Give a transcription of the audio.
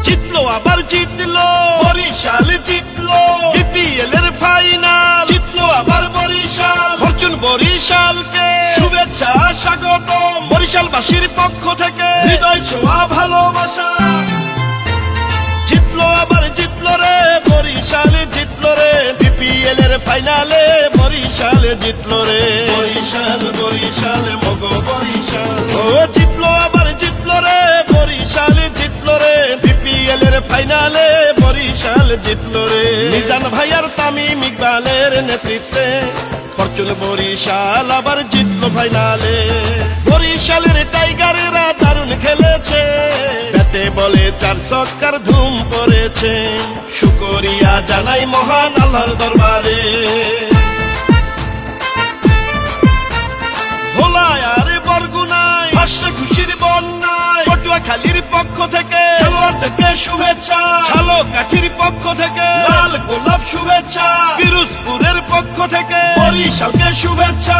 জিতলো আবার জিতলো বরিশাল জিতলো বিপিএল এর ফাইনাল জিতলো আবার বরিশাল ফরচুন বরিশালকে শুভেচ্ছা স্বাগতম বরিশালবাসীর পক্ষ থেকে হৃদয় ছোঁয়া ভালোবাসা জিতলো আবার জিতলো রে বরিশাল জিতলো রে বিপিএল এর ফাইনালে বরিশাল জিতলো রে বরিশাল বরিশাল মগো বরিশাল ও জিতলো আবার জিতলো রে বরিশাল জিতলো রে বিপিএল এর ফাইনালে বরিশাল জিতলো রে মিজান ভাইয়ার তামিম ইকবালের নেতৃত্বে ফরচুন বরিশাল আবার জিতলো ফাইনালে বরিশালের টাইগারেরা দারুণ খেলেছে ব্যাটে বলে 4 ছক্কার ধুম পড়েছে শুকরিয়া জানাই মহান আল্লাহর দরবারে ভোলায় আর বরগুনায় হাসে খুশির বন্যায় পটুয়াখালীর পক্ষ থেকে খেলোয়াড়দেরকে শুভেচ্ছা ঝালকাঠির পক্ষ থেকে লাল গোলাপ শুভেচ্ছা পিরোজপুরের পক্ষ থেকে বরিশালকে শুভেচ্ছা